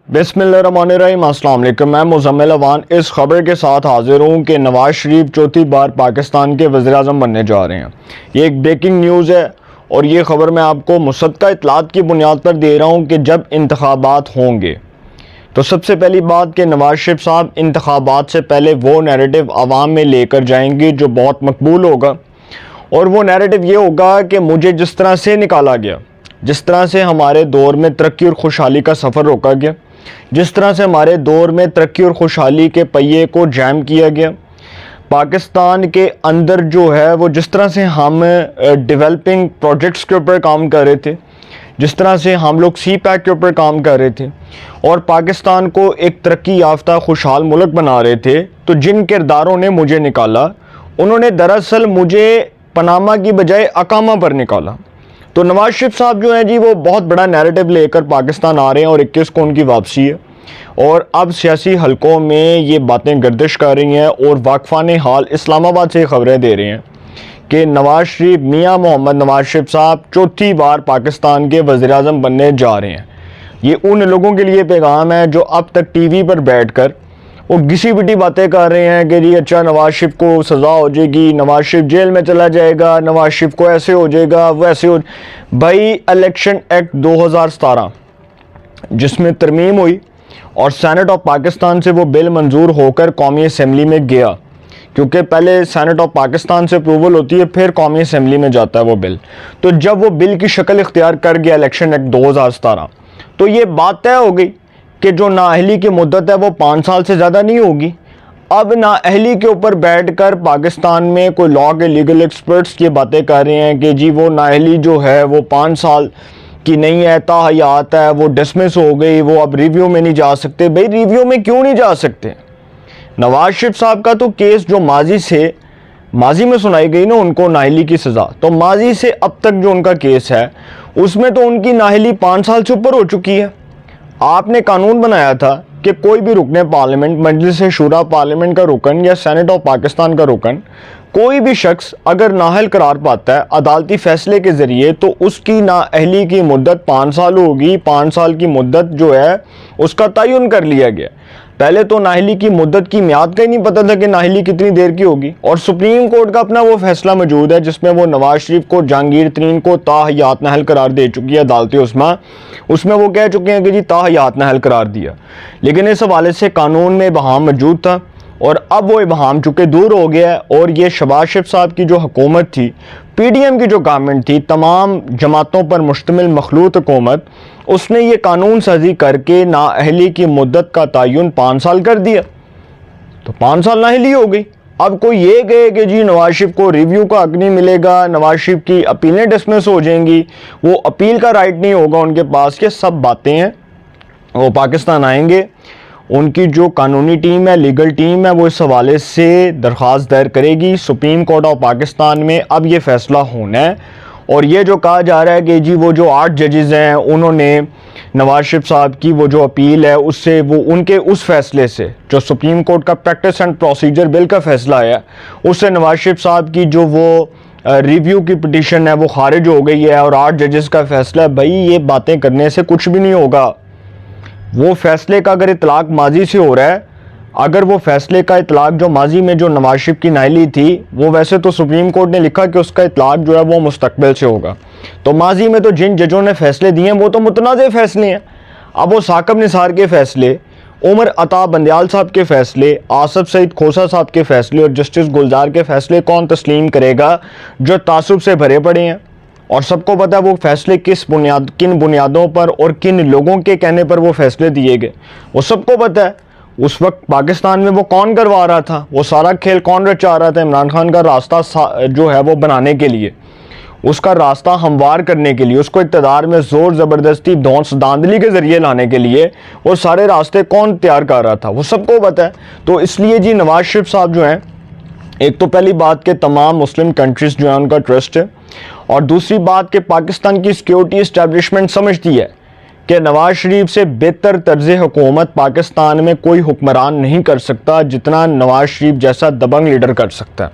बिस्मिल्लाहिर्रहमानिर्रहीम। अस्सलाम वालेकुम। मैं मुज़म्मिल अवान इस खबर के साथ हाजिर हूँ कि नवाज़ शरीफ चौथी बार पाकिस्तान के वज़ीर-ए-आज़म बनने जा रहे हैं। ये एक ब्रेकिंग न्यूज़ है और ये खबर मैं आपको मुसद्दक़ा इत्तलात की बुनियाद पर दे रहा हूँ कि जब इंतखाबात होंगे तो सबसे पहली बात कि नवाज़ शरीफ साहब इंतखाबात से पहले वो नैरेटिव आवाम में लेकर जाएंगे जो बहुत मकबूल होगा, और वो नैरेटिव ये होगा कि मुझे जिस तरह से निकाला गया, जिस तरह से हमारे दौर में तरक्की और खुशहाली का सफ़र रोका गया, जिस तरह से हमारे दौर में तरक्की और खुशहाली के पहिए को जैम किया गया, पाकिस्तान के अंदर जो है वो जिस तरह से हम डेवलपिंग प्रोजेक्ट्स के ऊपर काम कर रहे थे, जिस तरह से हम लोग सी पैक के ऊपर काम कर रहे थे और पाकिस्तान को एक तरक्की याफ्ता खुशहाल मुल्क बना रहे थे, तो जिन किरदारों ने मुझे निकाला उन्होंने दरअसल मुझे पनामा की बजाय अकामा पर निकाला। तो नवाज़ शरीफ साहब जो हैं जी वो बहुत बड़ा नैरेटिव लेकर पाकिस्तान आ रहे हैं और 21 को उनकी वापसी है, और अब सियासी हलकों में ये बातें गर्दिश कर रही हैं और वाकफान हाल इस्लामाबाद से खबरें दे रहे हैं कि नवाज़ शरीफ, मियाँ मोहम्मद नवाज़ शरीफ साहब चौथी बार पाकिस्तान के वज़ीर-ए-आज़म बनने जा रहे हैं। ये उन लोगों के लिए पैगाम है जो अब तक टीवी पर बैठकर वो घिसी पिटी बातें कर रहे हैं कि जी अच्छा नवाज़ शरीफ को सज़ा हो जाएगी, नवाज़ शरीफ जेल में चला जाएगा, नवाज़ शरीफ को ऐसे हो जाएगा, वैसे हो। भाई इलेक्शन एक्ट 2017 जिसमें तरमीम हुई और सेनेट ऑफ पाकिस्तान से वो बिल मंजूर होकर कौमी असम्बली में गया, क्योंकि पहले सेनेट ऑफ पाकिस्तान से अप्रूवल होती है फिर कौमी असम्बली में जाता है वो बिल। तो जब वो बिल की शक्ल इख्तियार कर गया इलेक्शन एक्ट 2017, तो ये बात तय हो गई कि जो नाअहली की मुद्दत है वो 5 साल से ज़्यादा नहीं होगी। अब नाअहली के ऊपर बैठकर पाकिस्तान में कोई लॉ के लीगल एक्सपर्ट्स ये बातें कर रहे हैं कि जी वो नाअहली जो है वो 5 साल की नहीं है, ताहयात है, वो डिसमिस हो गई, वो अब रिव्यू में नहीं जा सकते। भाई रिव्यू में क्यों नहीं जा सकते? नवाज़ शरीफ साहब का तो केस जो माजी में सुनाई गई ना उनको नाअहली की सज़ा, तो माजी से अब तक जो उनका केस है उसमें तो उनकी नाअहली 5 साल से ऊपर हो चुकी है। आपने कानून बनाया था कि कोई भी रुकने पार्लियामेंट, मजलिस शूरा पार्लियामेंट का रुकन या सेनेट ऑफ पाकिस्तान का रुकन, कोई भी शख्स अगर नाअहल करार पाता है अदालती फैसले के ज़रिए तो उसकी नाअहली की मुद्दत 5 साल होगी। 5 साल की मुद्दत जो है उसका तयन कर लिया गया। पहले तो नाअहली की मुद्दत की मियाद का ही नहीं पता था कि नाअहली कितनी देर की होगी, और सुप्रीम कोर्ट का अपना वो फैसला मौजूद है जिसमें वो नवाज़ शरीफ को, जहांगीर तरीन को ताहयात नाअहल करार दे चुकी है अदालत उस्मा। उसमें वो कह चुके हैं कि जी ताहयात नाअहल करार दिया, लेकिन इस हवाले से कानून में इबहाम मौजूद था और अब वो इबहाम चूँकि दूर हो गया है। और ये शहबाज शरीफ साहब की जो हुकूमत थी, PDM की जो गवर्नमेंट थी, तमाम जमातों पर मुश्तमिल मखलूत हुकूमत, उसने ये कानून साजी करके नाअहली की मुद्दत का तयन 5 साल कर दिया, तो 5 साल नाअहली हो गई। अब कोई ये कहे कि जी नवाज़ शरीफ को रिव्यू का हक नहीं मिलेगा, नवाज़ शरीफ की अपीलें डिसमिस हो जाएंगी, वो अपील का राइट नहीं होगा उनके पास, ये सब बातें हैं। वो पाकिस्तान आएंगे, उनकी जो कानूनी टीम है, लीगल टीम है, वो इस हवाले से दरख्वास्त दायर करेगी सुप्रीम कोर्ट ऑफ पाकिस्तान में। अब ये फ़ैसला होना है, और ये जो कहा जा रहा है कि जी वो जो 8 जजेज़ हैं उन्होंने नवाज़ शरीफ साहब की वो जो अपील है उससे, वो उनके उस फैसले से जो सुप्रीम कोर्ट का प्रैक्टिस एंड प्रोसीजर बिल का फ़ैसला है उससे नवाज़ शरीफ साहब की जो वो रिव्यू की पिटीशन है वो खारिज हो गई है और 8 जजेज़ का फ़ैसला है। भाई ये बातें करने से कुछ भी नहीं होगा। वो फ़ैसले का अगर इतलाक़ माजी से हो रहा है, अगर वो फ़ैसले का इतलाक़ जो माजी में जो नवाज़ शरीफ की नाअहली थी, वो वैसे तो सुप्रीम कोर्ट ने लिखा कि उसका इतलाक़ जो है वो मुस्तकबिल से होगा, तो माजी में तो जिन जजों ने फ़ैसले दिए हैं वो तो मुतनाज़ फ़ैसले हैं। अब वो साकिब निसार के फ़ैसले, उमर अता बंदयाल साहब के फ़ैसले, आसफ सईद खोसा साहब के फ़ैसले और जस्टिस गुलजार के फ़ैसले कौन तस्लीम करेगा जो तासुब से भरे पड़े हैं? और सबको पता है वो फ़ैसले किन बुनियादों पर और किन लोगों के कहने पर वो फ़ैसले दिए गए, वो सबको पता है। उस वक्त पाकिस्तान में वो कौन करवा रहा था, वो सारा खेल कौन रचा रहा था? इमरान खान का रास्ता जो है वो बनाने के लिए, उसका रास्ता हमवार करने के लिए, उसको इक़्तिदार में ज़ोर ज़बरदस्ती धौंस धांधली के ज़रिए लाने के लिए वो सारे रास्ते कौन तैयार कर रहा था, वो सबको पता है। तो इसलिए जी नवाज़ शरीफ साहब जो हैं, एक तो पहली बात के तमाम मुस्लिम कंट्रीज़ जो है उनका ट्रस्ट है, और दूसरी बात कि पाकिस्तान की सिक्योरिटी इस्टेब्लिशमेंट समझती है कि नवाज़ शरीफ से बेहतर तर्ज़ हुकूमत पाकिस्तान में कोई हुक्मरान नहीं कर सकता जितना नवाज़ शरीफ जैसा दबंग लीडर कर सकता है।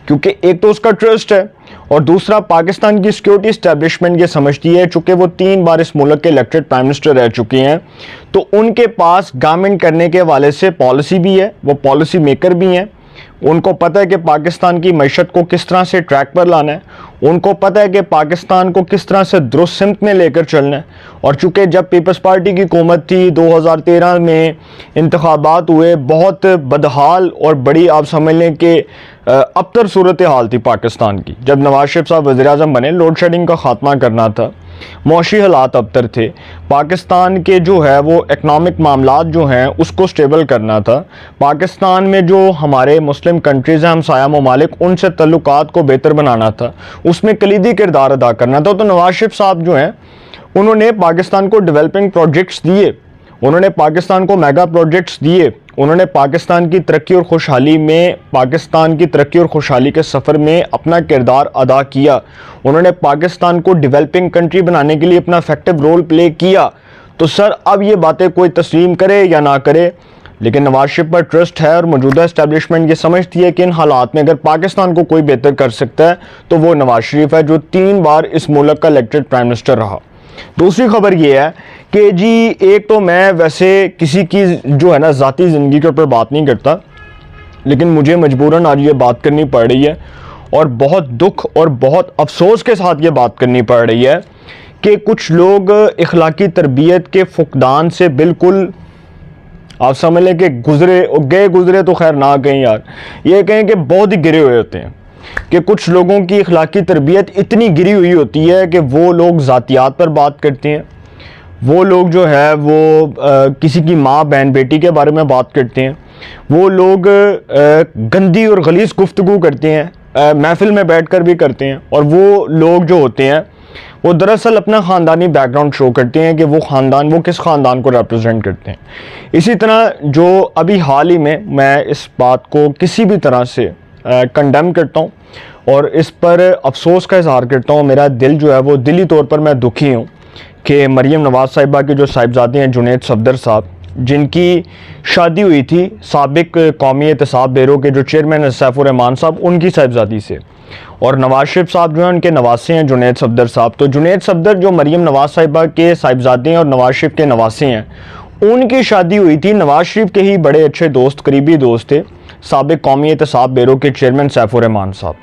क्योंकि एक तो उसका ट्रस्ट है और दूसरा पाकिस्तान की सिक्योरिटी इस्टेब्लिशमेंट ये समझती है, चूँकि वो 3 बार इस मुल्क के इलेक्टेड प्राइम मिनिस्टर रह चुके हैं, तो उनके पास गवर्नमेंट करने के हवाले से पॉलिसी भी है, वो पॉलिसी मेकर भी हैं। उनको पता है कि पाकिस्तान की मईशत को किस तरह से ट्रैक पर लाना है, उनको पता है कि पाकिस्तान को किस तरह से दुरुस्त सिमत में लेकर चलना है। और चूँकि जब पीपल्स पार्टी की हुकूमत थी, 2013 में इंतखाबात हुए, बहुत बदहाल और बड़ी आप समझ लें कि अबतर सूरत हाल थी पाकिस्तान की। जब नवाज शरीफ साहब वज़ीर-ए-आज़म बने, लोड शेडिंग का ख़ात्मा करना था, मौशी हालात अबतर थे, पाकिस्तान के जो है वो इकनॉमिक मामलात जो हैं उसको स्टेबल करना था, पाकिस्तान में जो हमारे मुस्लिम कंट्रीज़ हैं, हमसाया ममालिक, उनसे तल्लुकात को बेहतर बनाना था, उसमें कलीदी किरदार अदा करना था। तो नवाज शरीफ साहब जो हैं उन्होंने पाकिस्तान को डेवलपिंग प्रोजेक्ट्स दिए, उन्होंने पाकिस्तान को मेगा प्रोजेक्ट्स दिए, उन्होंने पाकिस्तान की तरक्की और खुशहाली में, पाकिस्तान की तरक्की और खुशहाली के सफ़र में अपना किरदार अदा किया, उन्होंने पाकिस्तान को डेवलपिंग कंट्री बनाने के लिए अपना इफेक्टिव रोल प्ले किया। तो सर अब ये बातें कोई तस्लीम करे या ना करे, लेकिन नवाज शरीफ पर ट्रस्ट है और मौजूदा इस्टेब्लिशमेंट ये समझती है कि इन हालात में अगर पाकिस्तान को कोई बेहतर कर सकता है तो वो नवाज शरीफ है, जो 3 बार इस मुल्क का इलेक्टेड प्राइम मिनिस्टर रहा। दूसरी खबर ये है कि जी, एक तो मैं वैसे किसी की जो है ना ज़ाती ज़िंदगी के ऊपर बात नहीं करता, लेकिन मुझे मजबूरन आज ये बात करनी पड़ रही है और बहुत दुख और बहुत अफसोस के साथ ये बात करनी पड़ रही है कि कुछ लोग इखलाकी तरबियत के फुकदान से बिल्कुल, आप समझ लें कि गुजरे तो खैर ना कहें यार, ये कहें कि बहुत ही गिरे हुए होते हैं, कि कुछ लोगों की इखलाकी तरबियत इतनी गिरी हुई होती है कि वो लोग ज़ातियात पर बात करते हैं, वो लोग जो है वो किसी की माँ बहन बेटी के बारे में बात करते हैं, वो लोग गंदी और गलीज़ गुफ्तगू करते हैं, महफिल में बैठकर भी करते हैं, और वो लोग जो होते हैं वो दरअसल अपना ख़ानदानी बैकग्राउंड शो करते हैं कि वो ख़ानदान, वो किस ख़ानदान को रिप्रेजेंट करते हैं। इसी तरह जो अभी हाल ही में मैं इस बात को किसी भी तरह से कंडेम करता हूँ और इस पर अफसोस का इजहार करता हूँ, मेरा दिल जो है वो दिली तौर पर मैं दुखी हूँ कि मरीम नवाज़ साहिबा के जो साहिबजादे हैं जुनैद सफदर साहब, जिनकी शादी हुई थी साबिक कौमी एहतसाब ब्यूरो के जो चेयरमैन सैफुर रहमान साहब, उनकी साहिबजादी से, और नवाज शरीफ साहब जो हैं उनके नवासे हैं जुनैद सफदर साहब। तो जुनैद सफदर जो मरीम नवाज़ साहिबा के साहिबजादे हैं और नवाज शरीफ के नवासे हैं, उनकी शादी हुई थी, नवाज शरीफ के ही बड़े अच्छे दोस्त, करीबी दोस्त थे, साबिक कौमी एहतसाब ब्यूरो के चेयरमैन सैफुर रहमान साहब।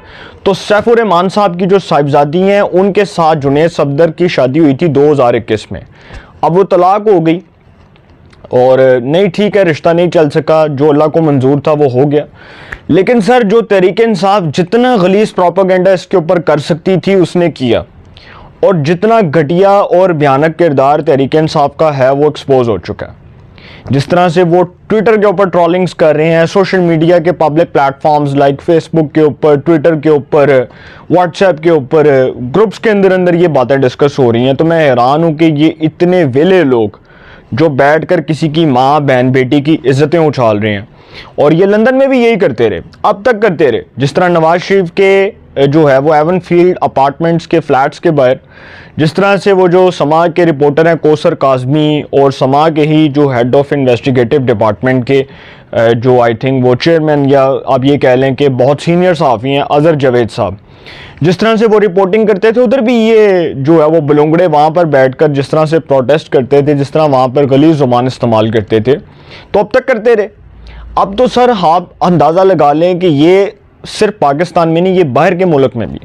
तो सैफुर रहमान साहब की जो साहिबजादी हैं उनके साथ जुनैद सफदर की शादी हुई थी 2021 में। अब वो तलाक हो गई और नहीं, ठीक है, रिश्ता नहीं चल सका, जो अल्लाह को मंजूर था वो हो गया। लेकिन सर जो तहरीक इंसाफ जितना गलीज़ प्रोपेगेंडा इसके ऊपर कर सकती थी उसने किया, और जितना घटिया और भयानक किरदार तहरीक इंसाफ का है वो एक्सपोज हो चुका है। जिस तरह से वो ट्विटर के ऊपर ट्रोलिंग्स कर रहे हैं, सोशल मीडिया के पब्लिक प्लेटफॉर्म्स लाइक फेसबुक के ऊपर, ट्विटर के ऊपर, व्हाट्सएप के ऊपर, ग्रुप्स के अंदर ये बातें डिस्कस हो रही हैं, तो मैं हैरान हूँ कि ये इतने वेले लोग जो बैठकर किसी की माँ बहन बेटी की इज्जतें उछाल रहे हैं, और ये लंदन में भी यही करते रहे, अब तक करते रहे। जिस तरह नवाज शरीफ के जो है वो एवन फील्ड अपार्टमेंट्स के फ्लैट्स के बाहर, जिस तरह से वो जो समा के रिपोर्टर हैं कौसर काज़मी, और समा के ही जो हेड ऑफ इन्वेस्टिगेटिव डिपार्टमेंट के जो आई थिंक वो चेयरमैन या आप ये कह लें कि बहुत सीनियर सहाफ़ी हैं अज़हर जावेद साहब, जिस तरह से वो रिपोर्टिंग करते थे, उधर भी ये जो है वो बलुंगड़े वहाँ पर बैठकर जिस तरह से प्रोटेस्ट करते थे, जिस तरह वहाँ पर गलीज़ ज़ुबान इस्तेमाल करते थे, तो अब तक करते रहे। अब तो सर आप अंदाज़ा लगा लें कि ये सिर्फ पाकिस्तान में नहीं, ये बाहर के मुल्क में भी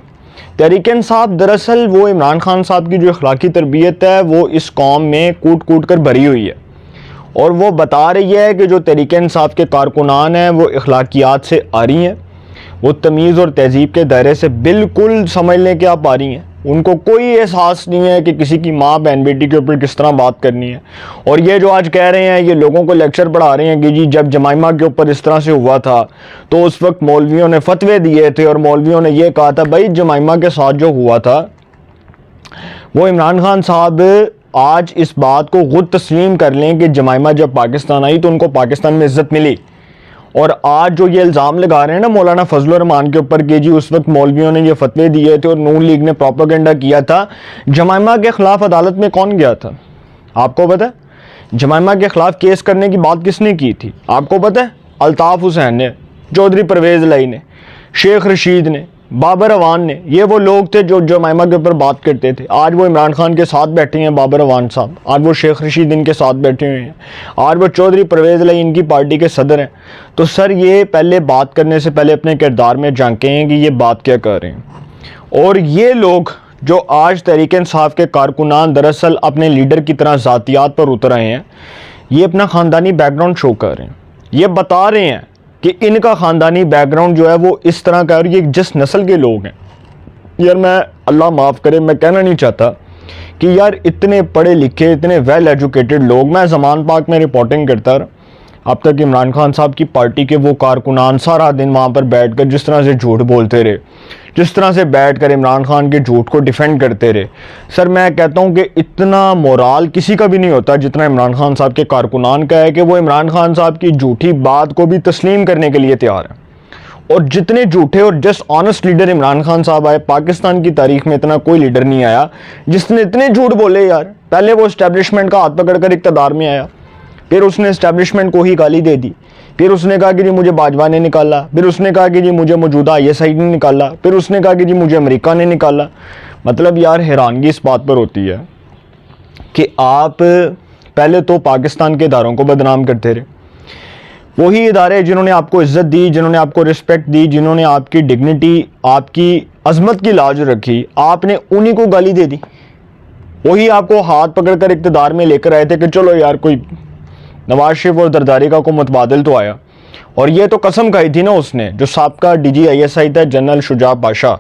तहरीक इंसाफ दरअसल वो इमरान खान साहब की जो अखलाकी तरबियत है वो इस कौम में कूट कूट कर भरी हुई है, और वो बता रही है कि जो तहरीक इंसाफ के कारकुनान हैं वो अखलाकियात से आ रही हैं, वो तमीज़ और तहजीब के दायरे से बिल्कुल समझ लें कि आप आ रही हैं, उनको कोई एहसास नहीं है कि किसी की माँ बहन बेटी के ऊपर किस तरह बात करनी है। और ये जो आज कह रहे हैं, ये लोगों को लेक्चर पढ़ा रहे हैं कि जी जब जमाइमा के ऊपर इस तरह से हुआ था तो उस वक्त मौलवियों ने फतवे दिए थे और मौलवियों ने ये कहा था भाई जमाइमा के साथ जो हुआ था वो इमरान खान साहब आज इस बात को खुद तस्लीम कर लें कि जमाइमा जब पाकिस्तान आई तो उनको पाकिस्तान में इज्जत मिली, और आज जो ये इल्ज़ाम लगा रहे हैं ना मौलाना फजलुर रहमान के ऊपर कि जी उस वक्त मौलवियों ने ये फतवे दिए थे और नून लीग ने प्रोपेगेंडा किया था, जमाइमा के ख़िलाफ़ अदालत में कौन गया था आपको पता है? जमाइमा के ख़िलाफ़ केस करने की बात किसने की थी आपको पता है? अल्ताफ़ हुसैन ने, चौधरी परवेज़ लाई ने। शेख रशीद ने, बाबर अवान ने, ये वो लोग थे जो जमाइमा के ऊपर बात करते थे। आज वो इमरान खान के साथ बैठे हैं बाबर अवान साहब, आज वो शेख रशीद इनके साथ बैठे हुए हैं, आज वो चौधरी परवेज़ लाई इनकी पार्टी के सदर हैं। तो सर ये पहले बात करने से पहले अपने किरदार में झांकें हैं कि ये बात क्या कर रहे हैं। और ये लोग जो आज तहरीक-ए-इंसाफ के कारकुनान दरअसल अपने लीडर की तरह ज़ातियात पर उतर आए हैं, ये अपना ख़ानदानी बैकग्राउंड शो कर रहे हैं। ये बता रहे हैं कि इनका ख़ानदानी बैकग्राउंड जो है वो इस तरह का, और ये जिस नस्ल के लोग हैं यार, मैं अल्लाह माफ़ करे, मैं कहना नहीं चाहता कि यार इतने पढ़े लिखे, इतने वेल एजुकेटेड लोग, मैं ज़मान पाक में रिपोर्टिंग करता रहा, अब तक इमरान खान साहब की पार्टी के वो कारकुनान सारा दिन वहाँ पर बैठ कर जिस तरह से झूठ बोलते रहे, जिस तरह से बैठ कर इमरान खान के झूठ को डिफेंड करते रहे। सर मैं कहता हूँ कि इतना मोराल किसी का भी नहीं होता जितना इमरान खान साहब के कारकुनान का है कि वो इमरान खान साहब की झूठी बात को भी तस्लीम करने के लिए तैयार है। और जितने झूठे और just honest leader Imran Khan साहब आए, पाकिस्तान की तारीख में इतना कोई लीडर नहीं आया जिसने इतने झूठ बोले यार। पहले वो इस्टेब्लिशमेंट का हाथ पकड़ कर इक़्तिदार में आया, फिर उसने इस्टेब्लिशमेंट को ही गाली दे दी, फिर उसने कहा कि जी मुझे बाजवा ने निकाला, फिर उसने कहा कि जी मुझे मौजूदा ISI ने निकाला, फिर उसने कहा कि जी मुझे अमेरिका ने निकाला। मतलब यार हैरानगी इस बात पर होती है कि आप पहले तो पाकिस्तान के इदारों को बदनाम करते रहे, वही इदारे जिन्होंने आपको इज़्ज़त दी, जिन्होंने आपको रिस्पेक्ट दी, जिन्होंने आपकी डिग्निटी, आपकी अजमत की लाज रखी, आपने उन्हीं को गाली दे दी। वही आपको हाथ पकड़ कर इक़्तिदार में लेकर आए थे कि चलो यार कोई नवाज शरीफ और जरदारी का को मुतबादिल तो आया। और ये तो कसम खाई थी ना उसने, जो साबका DG ISI था जनरल शुजा पाशा,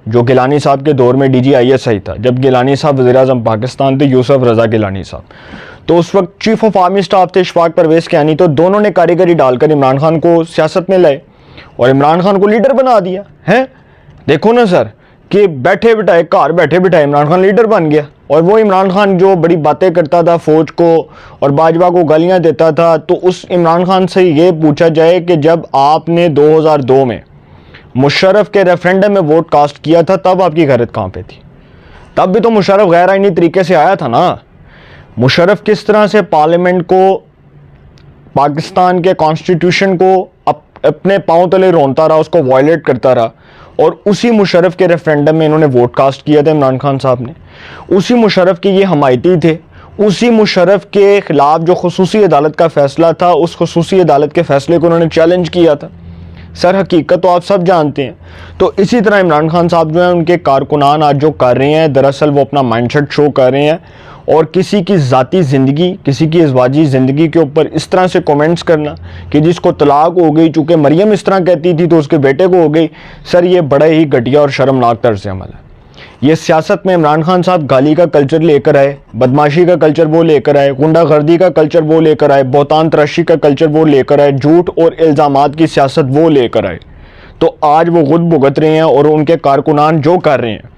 जो गिलानी साहब के दौर में DG ISI था, जब गिलानी साहब वज़ीर-ए-आज़म पाकिस्तान थे, यूसुफ रज़ा गिलानी साहब, तो उस वक्त चीफ ऑफ आर्मी स्टाफ थे इशफाक परवेज़ कियानी। तो दोनों ने कारीगरी डालकर इमरान खान को सियासत में लाए और इमरान खान को लीडर बना दिया है। देखो ना सर कि बैठे बिठाए, घर बैठे बिठाए इमरान खान लीडर बन गया। और वो इमरान खान जो बड़ी बातें करता था फौज को और बाजवा को गालियां देता था, तो उस इमरान खान से ये पूछा जाए कि जब आपने 2002 में मुशर्रफ के रेफरेंडम में वोट कास्ट किया था, तब आपकी गैरत कहाँ पे थी? तब भी तो मुशर्रफ गैर आईनी तरीके से आया था ना। मुशर्रफ किस तरह से पार्लियामेंट को, पाकिस्तान के कॉन्स्टिट्यूशन को अपने पाँव तले रोनता रहा, उसको वायलेट करता रहा, और उसी मुशर्रफ के रेफरेंडम में इन्होंने वोट कास्ट किया था इमरान खान साहब ने। उसी मुशर्रफ के ये हमायती थे, उसी मुशर्रफ के ख़िलाफ़ जो खुसूसी अदालत का फ़ैसला था, उस खुसूसी अदालत के फ़ैसले को उन्होंने चैलेंज किया था। सर हकीकत तो आप सब जानते हैं। तो इसी तरह इमरान खान साहब जो हैं, उनके कारकुनान आज जो कर रहे हैं, दरअसल वो अपना माइंडसेट शो कर रहे हैं। और किसी की ज़ाती ज़िंदगी, किसी की अज़वाजी ज़िंदगी के ऊपर इस तरह से कमेंट्स करना कि जिसको तलाक हो गई, चूँकि मरियम इस तरह कहती थी तो उसके बेटे को हो गई, सर ये बड़ा ही घटिया और शर्मनाक तर्ज़ अमल है। ये सियासत में इमरान खान साहब गाली का कल्चर लेकर आए, बदमाशी का कल्चर वो लेकर आए, गुंडागर्दी का कल्चर वो लेकर आए, बहुतान तराशी का कल्चर वो लेकर आए, झूठ और इल्ज़ामात की सियासत वो लेकर आए। तो आज वो खुद भुगत रहे हैं और उनके कारकुनान जो कर रहे हैं,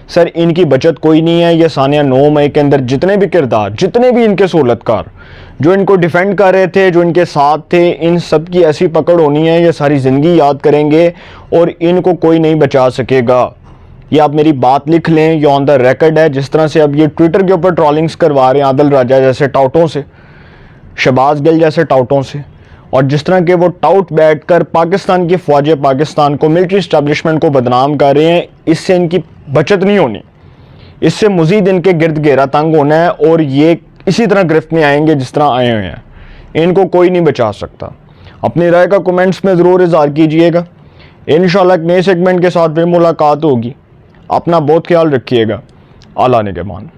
सर इनकी बचत कोई नहीं है। ये सानिया 9 मई के अंदर जितने भी किरदार, जितने भी इनके सहूलतकार जो इनको डिफेंड कर रहे थे, जो इनके साथ थे, इन सब की ऐसी पकड़ होनी है, ये सारी ज़िंदगी याद करेंगे और इनको कोई नहीं बचा सकेगा। ये आप मेरी बात लिख लें, ये ऑन द रिकॉर्ड है। जिस तरह से अब ये ट्विटर के ऊपर ट्रोलिंग्स करवा रहे हैं आदिल राजा जैसे टाउटों से, शहबाज गिल जैसे टाउटों से, और जिस तरह के वो टाउट बैठकर पाकिस्तान की फ़ौज पाकिस्तान को, मिलिट्री इस्टेब्लिशमेंट को बदनाम कर रहे हैं, इससे इनकी बचत नहीं होनी। इससे मज़ीद इनके गिर्द घेरा तंग होना है और ये इसी तरह गिरफ्त में आएंगे जिस तरह आए हुए हैं। इनको कोई नहीं बचा सकता। अपनी राय का कमेंट्स में ज़रूर इज़हार कीजिएगा। इंशाल्लाह एक नए सेगमेंट के साथ फिर मुलाकात होगी। अपना बहुत ख्याल रखिएगा। आला निगहबान।